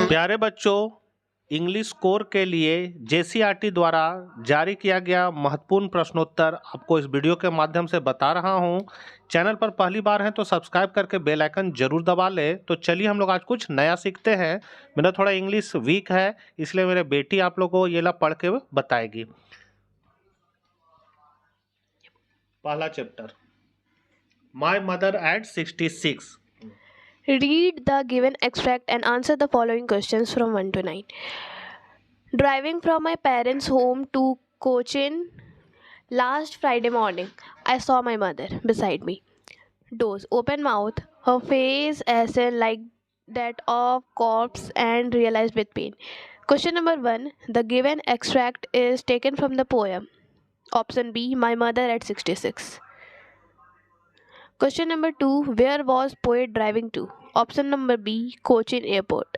प्यारे बच्चों, English core के लिए जेसीईआरटी द्वारा जारी किया गया महत्वपूर्ण प्रश्नोत्तर आपको इस वीडियो के माध्यम से बता रहा हूं। चैनल पर पहली बार हैं तो सब्सक्राइब करके बेल आइकन जरूर दबा ले। तो चलिए हम लोग आज कुछ नया सीखते हैं। मेरा थोड़ा इंग्लिश वीक है, इसलिए मेरे बेटी आप लोगों को ये ला पढ़ के बताएगी। पहला chapter, my mother eight 66। Read the given extract and answer the following questions from 1 to 9. Driving from my parents' home to Cochin last Friday morning, I saw my mother beside me. Doze, open mouth, her face ashen like that of corpse and realized with pain. Question number 1. The given extract is taken from the poem. Option B, My Mother at 66. Question number 2. Where was poet driving to? Option number B, Cochin Airport.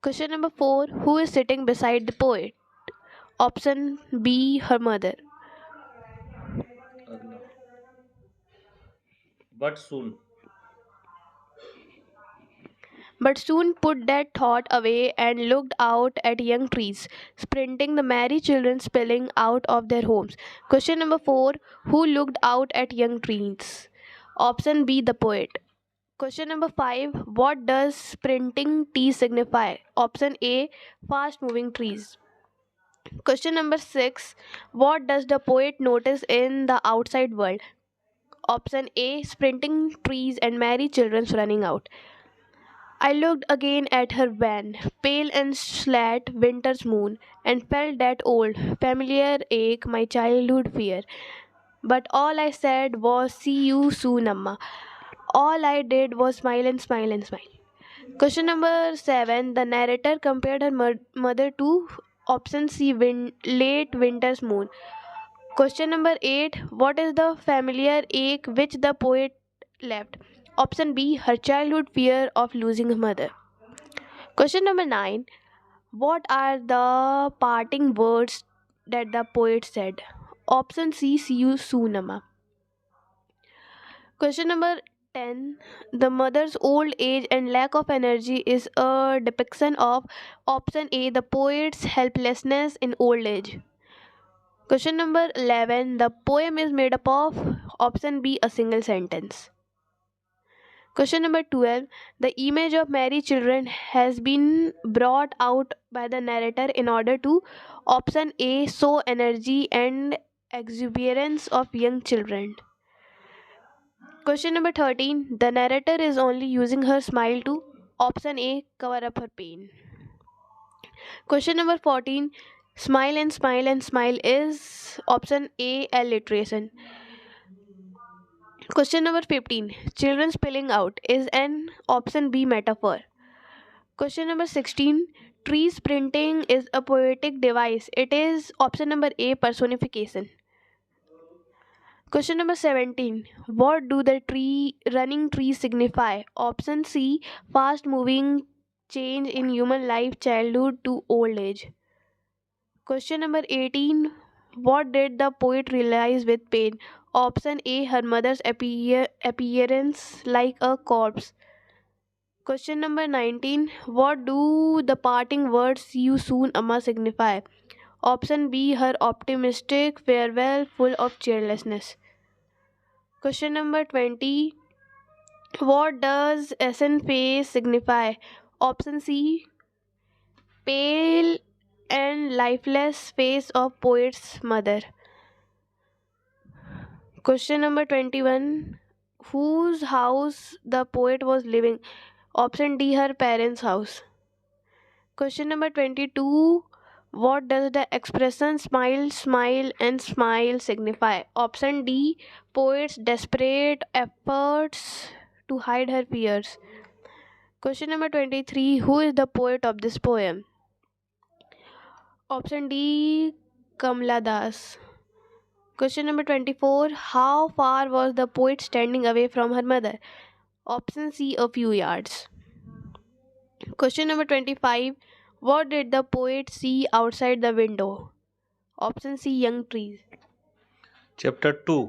Question number 4. Who is sitting beside the poet? Option B, her mother. But soon. But soon put that thought away and looked out at young trees, sprinting the merry children spilling out of their homes. Question number 4. Who looked out at young trees? Option B, the poet. Question number 5. What does sprinting trees signify? Option A, fast moving trees. Question number 6. What does the poet notice in the outside world? Option A, sprinting trees and merry children running out. I looked again at her wan, pale and slat winter's moon, and felt that old, familiar ache, my childhood fear. But all I said was, "See you soon, Amma." All I did was smile and smile and smile. Question number 7. The narrator compared her mother to option C, late winter's moon. Question number 8. What is the familiar ache which the poet left? Option B, her childhood fear of losing her mother. Question number 9. What are the parting words that the poet said? Option C, "See you soon, Amma." Question number 10. The mother's old age and lack of energy is a depiction of option A, the poet's helplessness in old age. Question number 11. The poem is made up of option B, a single sentence. Question number 12. The image of merry children has been brought out by the narrator in order to option A, show energy and exuberance of young children. Question number 13. The narrator is only using her smile to option A, cover up her pain. Question number 14. Smile and smile and smile is option A, alliteration. Question number 15. Children spilling out is an option B, metaphor. Question number 16. Tree sprinting is a poetic device. It is option number A, personification. Question number 17. What do the running trees signify? Option C, fast moving change in human life, childhood to old age. Question number 18. What did the poet realize with pain? Option A, her mother's appearance like a corpse. Question number 19. What do the parting words "see you soon, Amma" signify? Option B, her optimistic farewell full of cheerlessness. Question number 20. What does SN face signify? Option C, pale and lifeless face of poet's mother. Question number 21. Whose house the poet was living? Option D, her parents' house. Question number 22. What does the expression "smile, smile, and smile" signify? Option D, poet's desperate efforts to hide her fears. Question number 23. Who is the poet of this poem? Option D, Kamla Das. Question number 24. How far was the poet standing away from her mother? Option C, a few yards. Question number 25. What did the poet see outside the window? Option C, young trees. Chapter 2.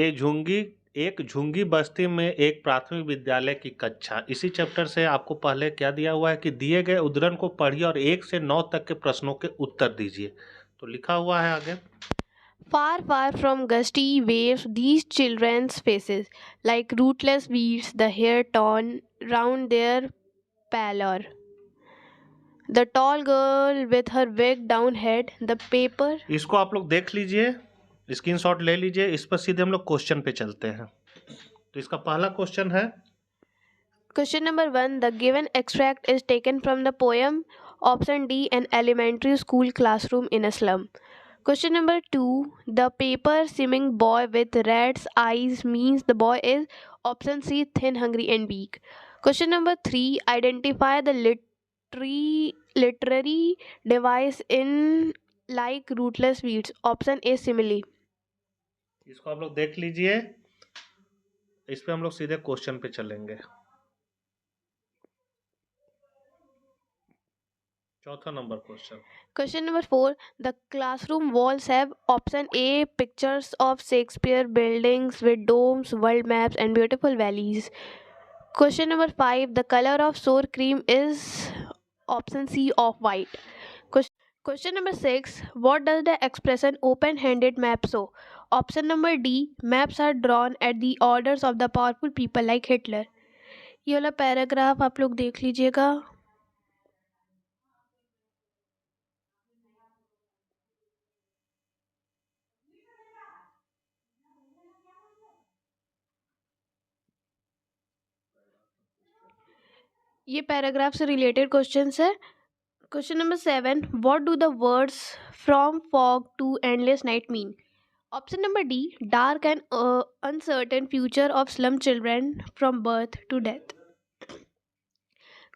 A Jhungi एक झुंगी बस्ती में एक प्राथमिक विद्यालय की कक्षा। इसी chapter से आपको पहले क्या दिया हुआ है कि दिए गए उद्धरण को पढ़िए और 1 से 9 तक के प्रश्नों के उत्तर दीजिए। तो लिखा हुआ है आगे। Far, far from gusty waves, these children's faces, like rootless weeds, the hair torn round their pallor. The tall girl with her wig down head, the paper. इसको आप लोग देख लीजिए, स्क्रीनशॉट ले लीजिए। इस पर सीधे हम लोग क्वेश्चन पे चलते हैं। तो इसका पहला क्वेश्चन है, Question number 1. The given extract is taken from the poem Option D, An Elementary School Classroom in a Slum. Question number 2. The paper seeming boy with rat's eyes means the boy is Option C, thin, hungry, and weak. Question number 3. Identify the literary device in like rootless weeds. Option A, simile. इसको आप लोग देख लीजिए। इस पे हम लोग सीधे क्वेश्चन पे चलेंगे। चौथा number question. Question number 4. The classroom walls have Option A, pictures of Shakespeare buildings with domes, world maps, and beautiful valleys. Question number 5. The color of sour cream is Option C, off white. Question number 6. What does the expression open handed map show? Option number D. Maps are drawn at the orders of the powerful people like Hitler. ये वाला paragraph आप लोग देख लीजिएगा। ये paragraph से related question है। Question number 7. What do the words from fog to endless night mean? Option number D, dark and uncertain future of slum children from birth to death.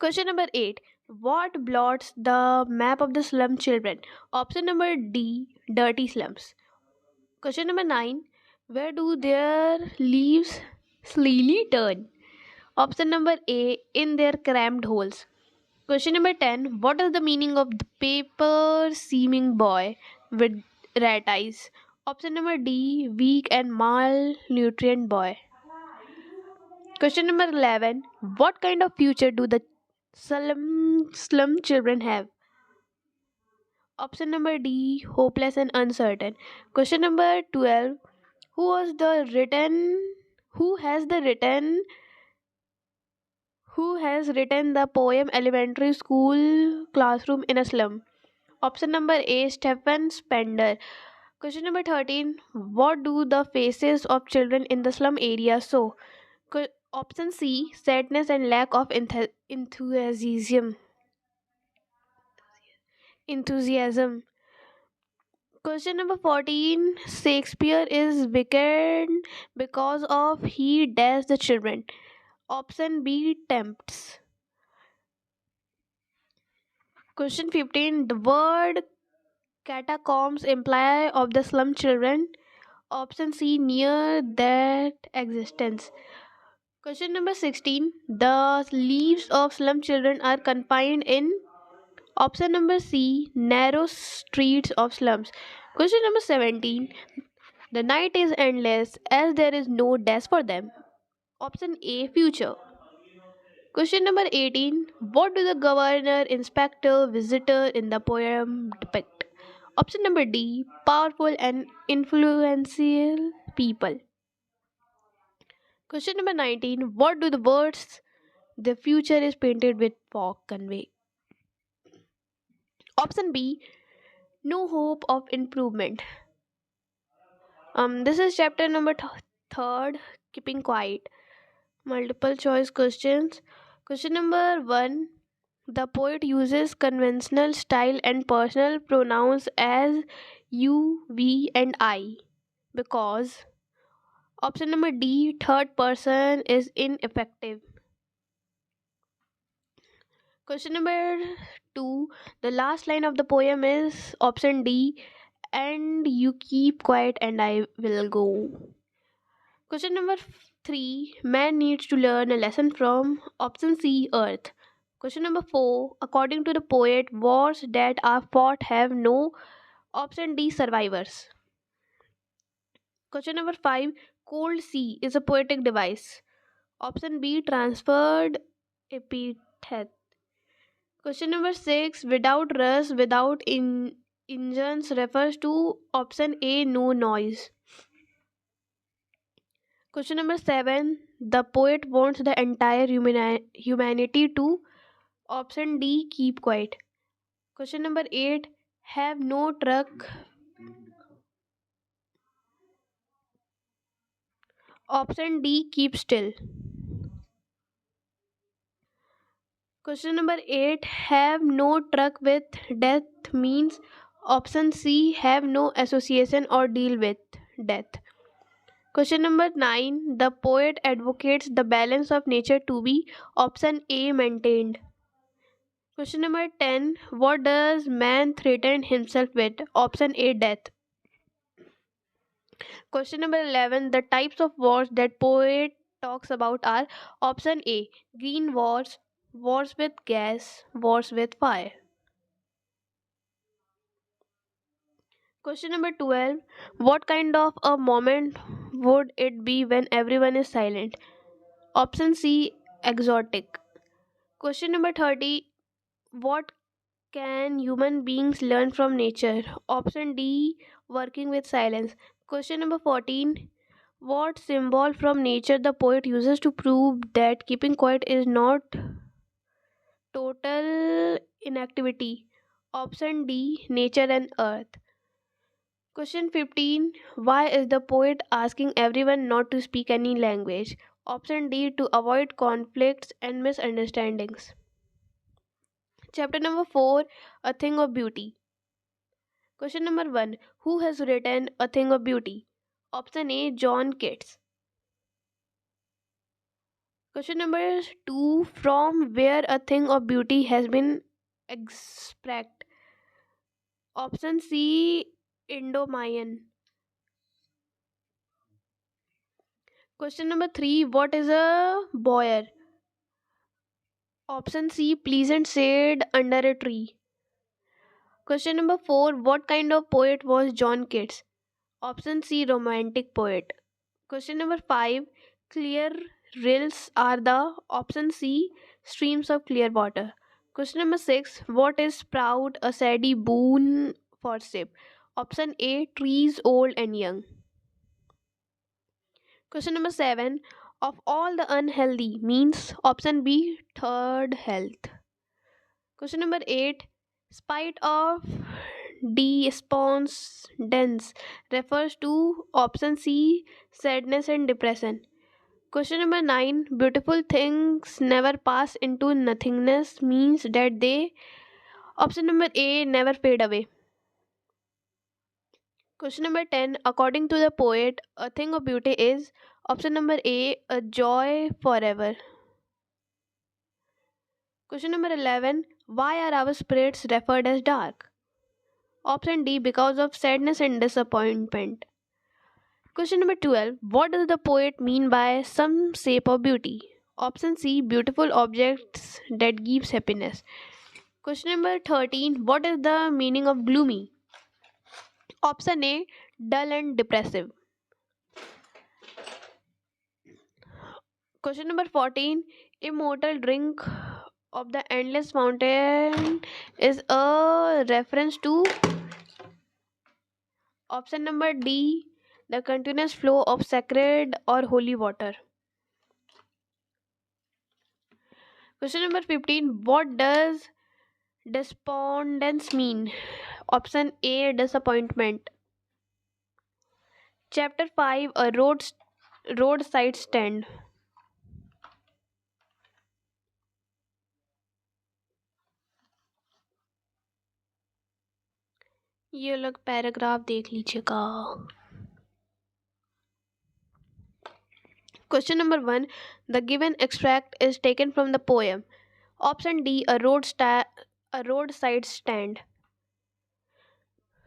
Question number 8. What blots the map of the slum children? Option number D, dirty slums. Question number 9. Where do their leaves slowly turn? Option number A, in their cramped holes. Question number 10. What is the meaning of the paper seeming boy with rat eyes? Option number D, weak and malnutrient boy. Question number 11. What kind of future do the slum children have? Option number D, hopeless and uncertain. Question number 12. Who has the written the poem Elementary School Classroom in a Slum? Option number A, Stephen Spender. Question number 13. What do the faces of children in the slum area show? Option C, sadness and lack of enthusiasm. Question number 14. Shakespeare is wicked because of he dares the children. Option B, tempts. Question 15. The word catacombs imply of the slum children. Option C, near that existence. Question number 16. The lives of slum children are confined in. Option number C, narrow streets of slums. Question number 17. The night is endless as there is no death for them. Option A, future. Question number 18. What do the governor, inspector, visitor in the poem depict? Option number D, powerful and influential people. Question number 19. What do the words the future is painted with fog convey? Option B, no hope of improvement. This is chapter number 3rd, keeping quiet. Multiple choice questions. Question number 1. The poet uses conventional style and personal pronouns as you, we, and I because. Option number D, third person is ineffective. Question number 2. The last line of the poem is option D, and you keep quiet and I will go. Question number 3. Man needs to learn a lesson from option C, earth. Question number 4. According to the poet, wars that are fought have no. Option D, survivors. Question number 5. Cold sea is a poetic device. Option B, transferred epithet. Question number 6, without rust, without engines refers to option A, no noise. Question number 7, the poet wants the entire humanity to option D, keep quiet. Question number 8, have no truck, option D, keep still. Question number 8, have no truck with death means option C, have no association or deal with death. Question number 9, the poet advocates the balance of nature to be option A, maintained. Question number 10, what does man threaten himself with? Option A, death. Question number 11, the types of wars that poet talks about are option A, green wars, wars with gas, wars with fire. Question number 12, what kind of a moment would it be when everyone is silent? Option C, exotic. Question number 30, what can human beings learn from nature? Option D, working with silence. Question number 14, what symbol from nature the poet uses to prove that keeping quiet is not total inactivity? Option D, nature and earth. Question 15, why is the poet asking everyone not to speak any language? Option D, to avoid conflicts and misunderstandings. Chapter number 4, a thing of beauty. Question number 1, who has written A Thing of Beauty? Option A, John Keats. Question number 2, from where A Thing of Beauty has been extracted? Option C, Indo-Mayan. Question number 3, what is a boyer? Option C, pleasant shade under a tree. Question number 4, what kind of poet was John Keats? Option C, romantic poet. Question number 5, clear rills are the option C, streams of clear water. Question number 6, what is sprout a saddy boon for ship? Option A, trees old and young. Question number 7, of all the unhealthy means option B, third health. Question number 8, spite of despondence refers to option C, sadness and depression. Question number 9, beautiful things never pass into nothingness means that they option number A, never fade away. Question number 10, according to the poet, a thing of beauty is option number A, a joy forever. Question number 11, why are our spirits referred as dark? Option D, because of sadness and disappointment. Question number 12, what does the poet mean by some shape of beauty? Option C, beautiful objects that gives happiness. Question number 13, what is the meaning of gloomy? Option A, dull and depressive. Question number 14, immortal drink of the endless fountain is a reference to option number D, the continuous flow of sacred or holy water. Question number 15, what does despondence mean? Option A, disappointment. Chapter 5, a roadside stand. ये लोग paragraph देख लीजिएगा. Question number 1, the given extract is taken from the poem. Option D, a roadside stand.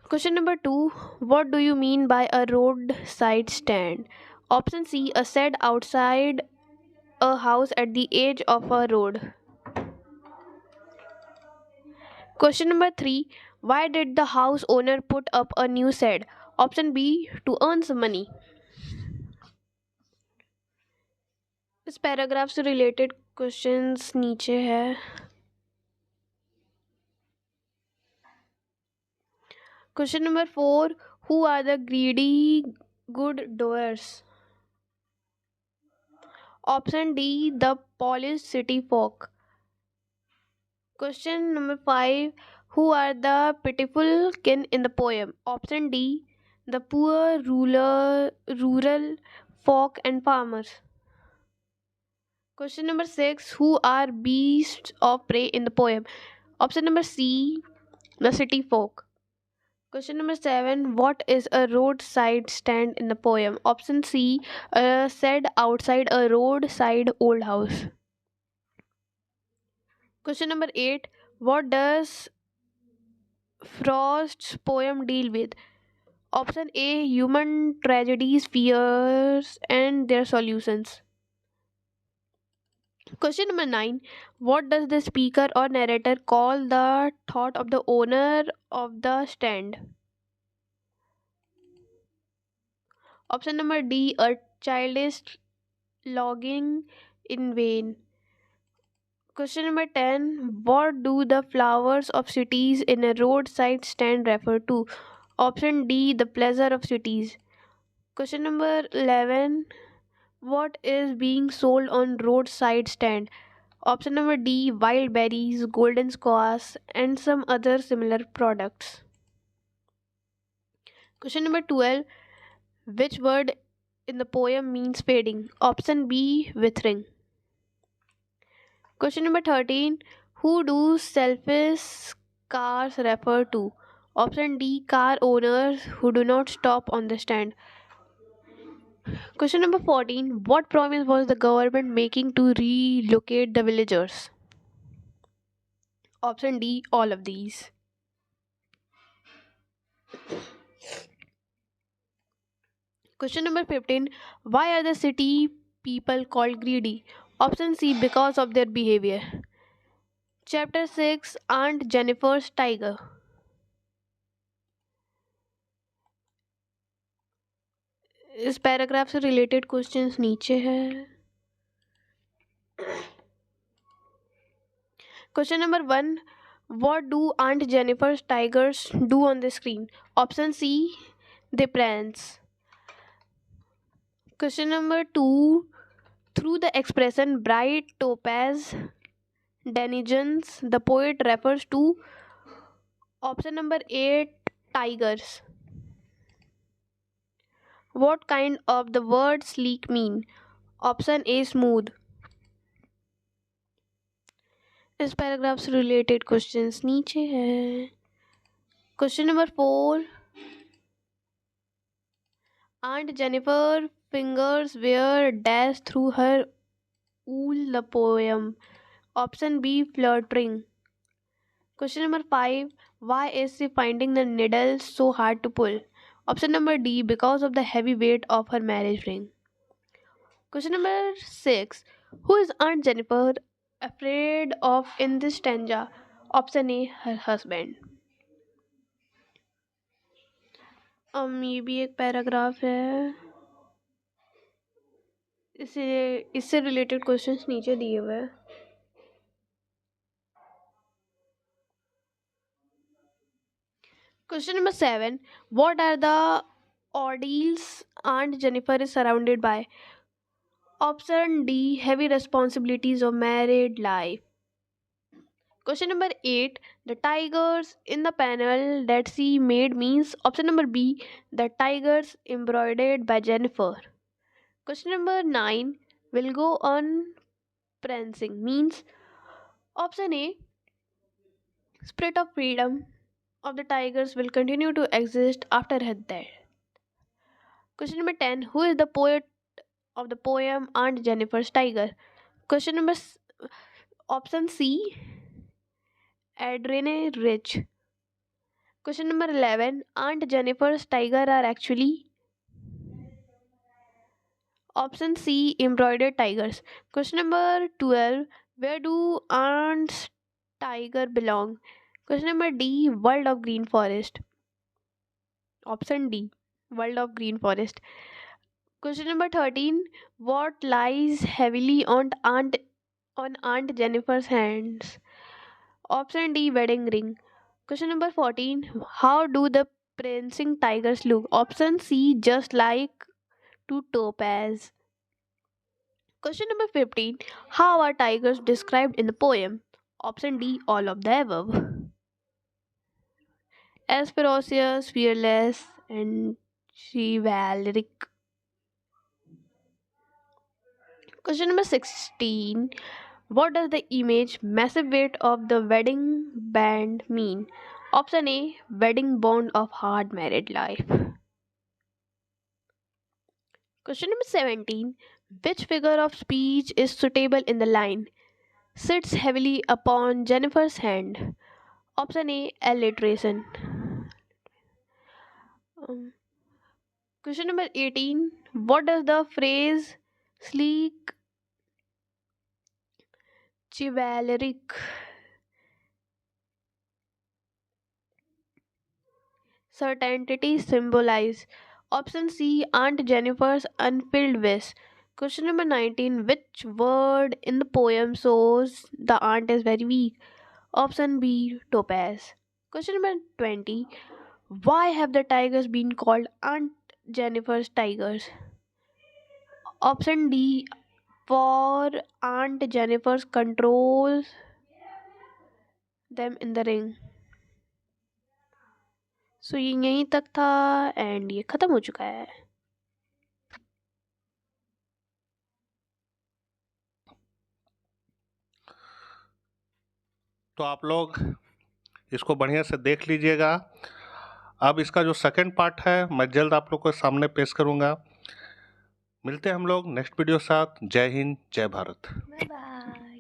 Question number 2, what do you mean by a roadside stand? Option C, a shed outside a house at the edge of a road. Question number 3, why did the house owner put up a new shed? Option B, to earn some money. इस paragraph से related questions नीचे है। Question number 4, who are the greedy good doers? Option D, the polish city folk. Question number 5, who are the pitiful kin in the poem? Option D, the poor rural folk and farmers. Question number 6, who are beasts of prey in the poem? Option number C, the city folk. Question number 7, what is a roadside stand in the poem? Option C, a shed outside a roadside old house. Question number 8, what does Frost's poem deal with? Option A, human tragedies, fears, and their solutions. Question number 9, what does the speaker or narrator call the thought of the owner of the stand? Option number D, a childish longing in vain. Question number 10, what do the flowers of cities in a roadside stand refer to? Option D, the pleasure of cities. Question number 11, what is being sold on roadside stand? Option number D, wild berries, golden squash, and some other similar products. Question number 12, which word in the poem means fading? Option B, withering. Question number 13, who do selfish cars refer to? Option D, car owners who do not stop on the stand. Question number 14, what promise was the government making to relocate the villagers? Option D, all of these. Question number 15, why are the city people called greedy? Option C, because of their behavior. Chapter 6, Aunt Jennifer's Tiger. इस paragraph से related questions नीचे है। Question number 1, what do Aunt Jennifer's tigers do on the screen? Option C, they prance. Question number 2, through the expression bright topaz denizens, the poet refers to option number 8, tigers. What kind of the word sleek mean? Option A, smooth. इस paragraph से related questions नीचे है। Question number 4, Aunt Jennifer fingers were dashed through her wool the poem. Option B, flirting. Question number 5, why is she finding the needle so hard to pull? Option number D, because of the heavy weight of her marriage ring. Question number 6, who is Aunt Jennifer afraid of in this stanza? Option A, her husband. ये भी एक paragraph है, इससे related questions नीचे दिए हुए हैं। Question number 7, what are the ordeals Aunt Jennifer is surrounded by? Option D, heavy responsibilities of married life. Question number 8, the tigers in the panel that she made means option number B, the tigers embroidered by Jennifer. Question number 9, will go on prancing means option A, spirit of freedom of the tigers will continue to exist after her death. Question number 10, who is the poet of the poem Aunt Jennifer's Tiger? Question number option C, Adrienne Rich. Question number 11, Aunt Jennifer's tiger are actually option C, embroidered tigers. Question number 12, where do Aunt's tiger belong? Question number D, world of green forest. Option D, world of green forest. Question number 13. What lies heavily on Aunt Jennifer's hands? Option D, wedding ring. Question number 14. How do the prancing tigers look? Option C, just like two topaz. Question number 15. How are tigers described in the poem? Option D, all of the above. As ferocious, fearless, and chivalric. Question number 16. What does the image massive weight of the wedding band mean? Option A, wedding bond of hard married life. Question number 17. Which figure of speech is suitable in the line? Sits heavily upon Jennifer's hand. Option A, alliteration. Um, Question number 18. What does the phrase sleek, chivalric, certainty symbolize? Option C, Aunt Jennifer's unfilled wish. Question number 19. Which word in the poem shows the aunt is very weak? Option B, topaz. Question number 20. Why have the tigers been called Aunt Jennifer's tigers? Option D, for Aunt Jennifer's controls them in the ring. सो ये यहीं तक था and ये ख़त्म हो चुका है. तो आप लोग इसको बढ़िया से देख लीजिएगा. अब इसका जो सेकंड पार्ट है मैं जल्द आप लोग को सामने पेश करूंगा. मिलते हैं हम लोग नेक्स्ट वीडियो के साथ. जय हिंद, जय भारत. Bye bye.